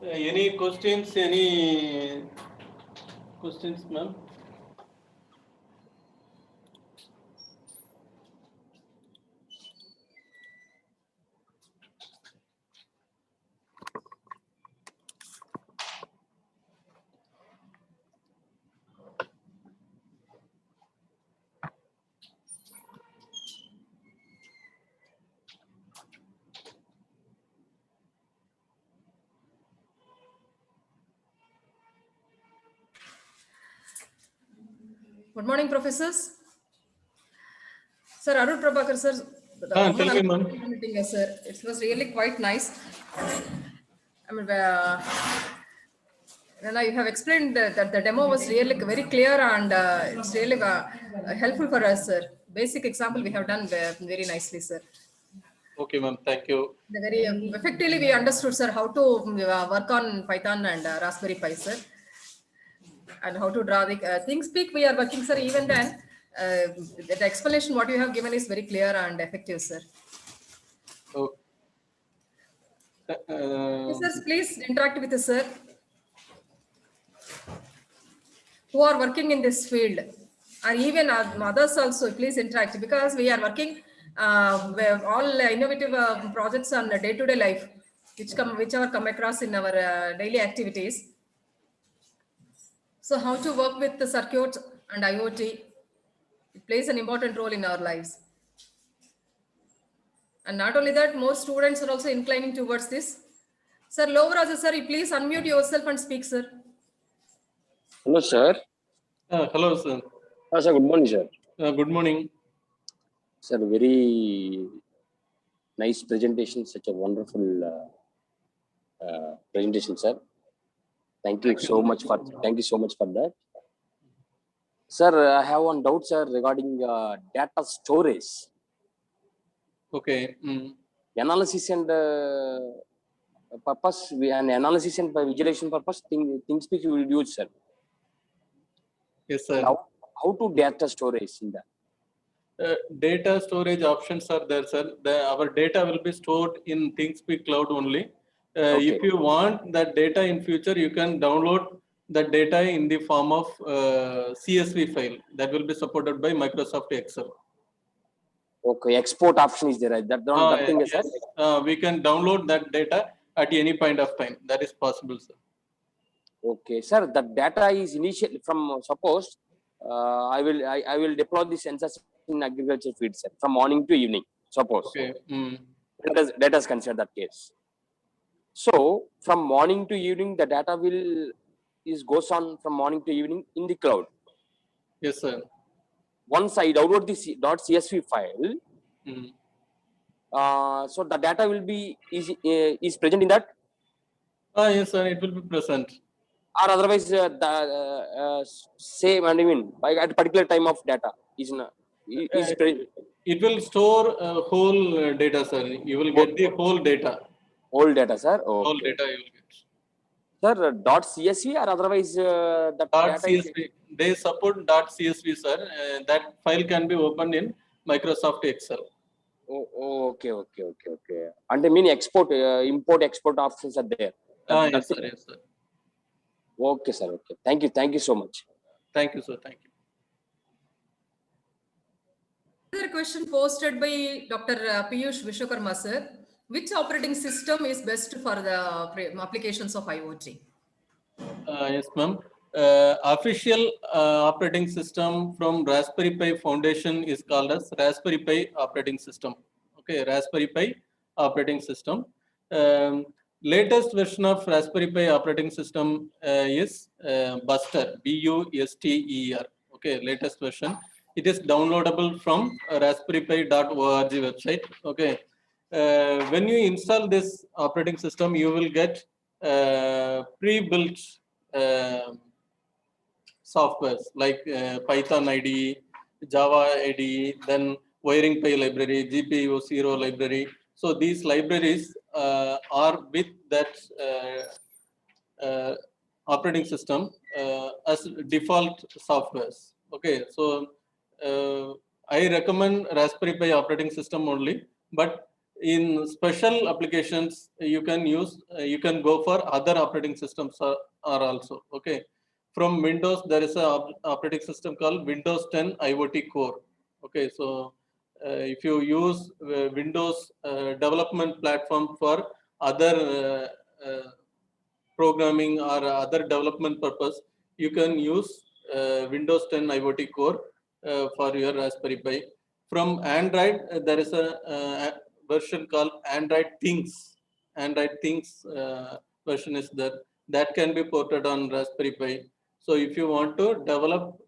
Any questions? Any questions, ma'am? Good morning, professors. Sir, Arun Prabhakar, sir. Tell me, ma'am. Meeting, sir. It was really quite nice. I mean, you have explained that the demo was really very clear and it's really helpful for us, sir. Basic example we have done very nicely, sir. Okay, ma'am. Thank you. The very effectively we understood, sir, how to work on Python and Raspberry Pi, sir, and how to draw the ThinkSpeak. We are working, sir. Even then, the explanation what you have given is very clear and effective, sir. Oh. Yes, sir, please interact with us, sir, who are working in this field, or even others also. Please interact, because we are working with all innovative projects on day-to-day life, whichever come across in our daily activities. So how to work with the circuit and IoT, it plays an important role in our lives. And not only that, more students are also inclining towards this. Sir, Lovaraja, sir, please unmute yourself and speak, sir. Hello, sir. Hello, sir. Sir, good morning, sir. Good morning. Sir, very nice presentation. Such a wonderful presentation, sir. Thank you so much for that. Sir, I have one doubt, sir, regarding data storage. Okay. Analysis and purpose, and analysis and visualization purpose, ThinkSpeak will use, sir. Yes, sir. How to data storage in that? Data storage options are there, sir. Our data will be stored in ThinkSpeak Cloud only. Okay. If you want that data in future, you can download that data in the form of CSV file that will be supported by Microsoft Excel. Okay, export option is there. That thing is. Yes, we can download that data at any point of time. That is possible, sir. Okay, sir. The data is initially from suppose I will deploy the sensors in agriculture field, sir, from morning to evening. Suppose. Okay. Let us consider that case. So from morning to evening, the data goes on from morning to evening in the cloud. Yes, sir. Once I download the .csv file, so the data will be is present in that. Yes, sir. It will be present. Or otherwise, same. I mean, at a particular time of data is it will store whole data, sir. You will get the whole data. Whole data, sir. Okay. Whole data you will get. Sir, .csv or otherwise the .csv. They support .csv, sir. That file can be opened in Microsoft Excel. Oh, okay. And I mean import, export options are there. Yes, sir. Yes, sir. Okay, sir. Okay. Thank you so much. Thank you, sir. Thank you. Another question posted by Dr. Piyush Vishwakarma, sir. Which operating system is best for the applications of IoT? Yes, ma'am. Official operating system from Raspberry Pi Foundation is called as Raspberry Pi operating system. Okay, Raspberry Pi operating system. Latest version of Raspberry Pi operating system is Buster, B-U-S-T-E-R. Okay, latest version. It is downloadable from raspberrypi.org website. Okay. When you install this operating system, you will get pre-built softwares like Python IDE, Java IDE, then Wiring Pi library, GPU 0 library. So these libraries are with that operating system as default softwares. Okay, so I recommend Raspberry Pi operating system only, but in special applications, you can use, you can go for other operating systems are also, okay. From Windows, there is a operating system called Windows 10 IoT Core. Okay, so if you use Windows development platform for other programming or other development purpose, you can use Windows 10 IoT Core for your Raspberry Pi. From Android, there is a version called Android Things. Android Things version is there that can be ported on Raspberry Pi. So if you want to develop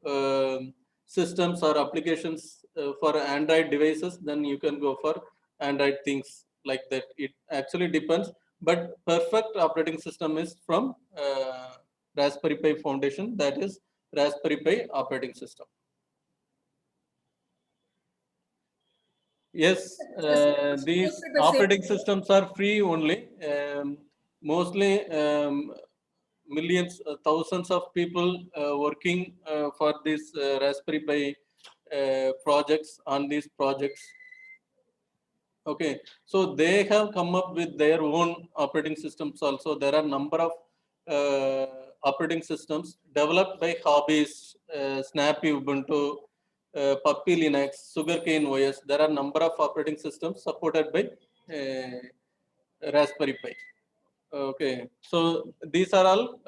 systems or applications for Android devices, then you can go for Android Things like that. It actually depends, but perfect operating system is from Raspberry Pi Foundation, that is Raspberry Pi operating system. Yes, these operating systems are free only. Mostly millions, thousands of people working for these Raspberry Pi projects on these projects. Okay, so they have come up with their own operating systems also. There are number of operating systems developed by Hobbies, Snappy Ubuntu, Puppy Linux, Sugarcane OS. There are number of operating systems supported by Raspberry Pi. Okay, so these are all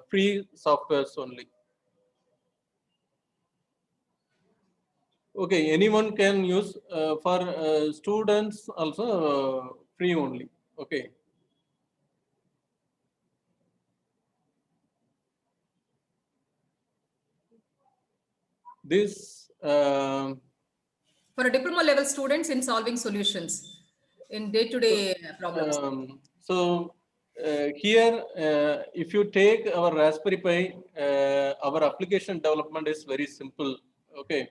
free softwares only. Okay, anyone can use for students also free only. Okay. This For a diploma level students in solving solutions in day-to-day problems. So here, if you take our Raspberry Pi, our application development is very simple. Okay,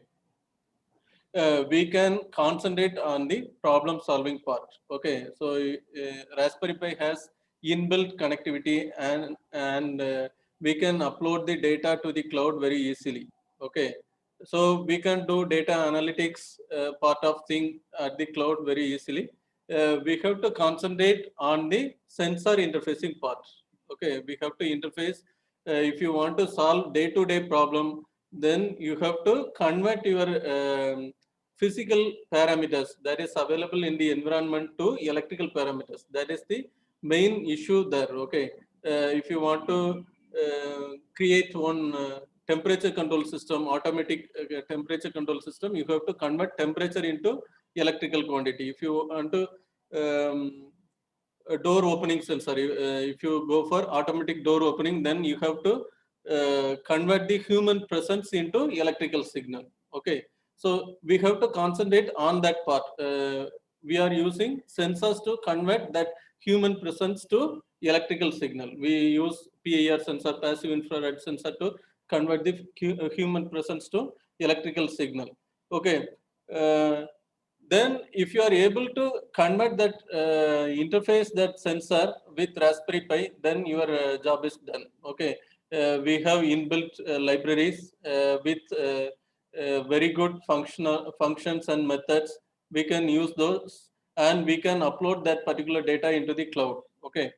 we can concentrate on the problem solving part. Okay, so Raspberry Pi has inbuilt connectivity and we can upload the data to the cloud very easily. Okay, so we can do data analytics part of thing at the cloud very easily. We have to concentrate on the sensor interfacing part. Okay, we have to interface. If you want to solve day-to-day problem, then you have to convert your physical parameters that is available in the environment to electrical parameters. That is the main issue there. Okay, if you want to create one temperature control system, automatic temperature control system, you have to convert temperature into electrical quantity. If you want to a door opening sensor, if you go for automatic door opening, then you have to convert the human presence into electrical signal. Okay, so we have to concentrate on that part. We are using sensors to convert that human presence to electrical signal. We use PIR sensor, passive infrared sensor, to convert the human presence to electrical signal. Okay, then if you are able to convert that interface, that sensor with Raspberry Pi, then your job is done. Okay, we have inbuilt libraries with very good functions and methods. We can use those and we can upload that particular data into the cloud. Okay,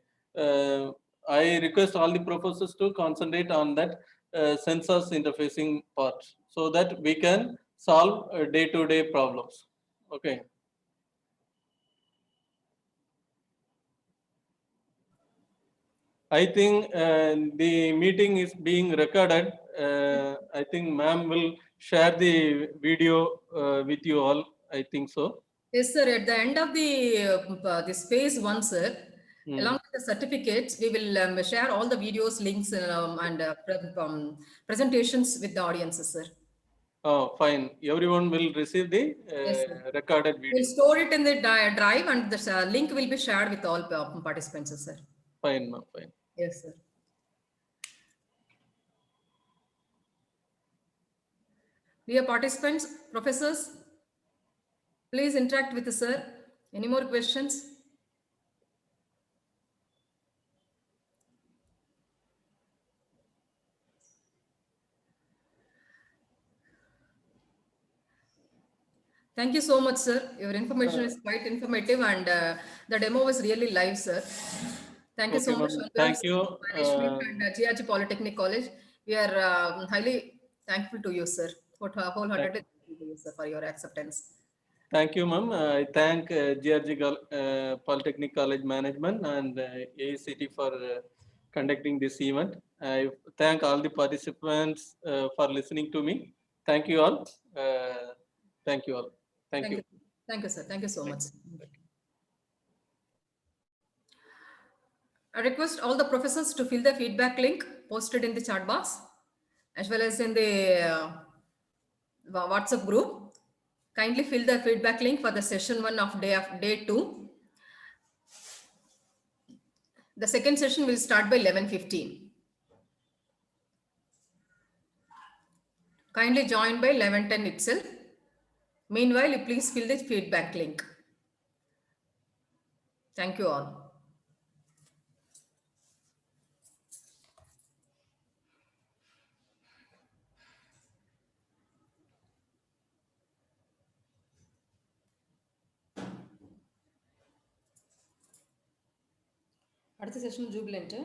I request all the professors to concentrate on that sensors interfacing part so that we can solve day-to-day problems. Okay. I think the meeting is being recorded. I think ma'am will share the video with you all. I think so. Yes, sir. At the end of the this phase one, sir, along with the certificates, we will share all the videos, links, and presentations with the audiences, sir. Oh, fine. Everyone will receive the Yes, sir. recorded video. We'll store it in the drive, and the link will be shared with all participants, sir. Fine, ma'am. Fine. Yes, sir. Dear participants, professors, please interact with the sir. Any more questions? Thank you so much, sir. Your information is quite informative, and the demo was really live, sir. Thank you Okay, so much ma'am. on Thank behalf you. of management and GRG Polytechnic College. We are highly thankful to you, sir. Wholeheartedly thankful to you, sir, for your acceptance. Thank you, ma'am. I thank GRG Polytechnic College Management and AICT for conducting this event. I thank all the participants for listening to me. Thank you all. Thank you all. Thank you. Thank you, sir. Thank you so much. I request all the professors to fill the feedback link posted in the chat box as well as in the WhatsApp group. Kindly fill the feedback link for the session 1 of day 2. The second session will start by 11:15. Kindly join by 11:10 itself. Meanwhile, you please fill the feedback link. Thank you all. அடுத்த session Jubilant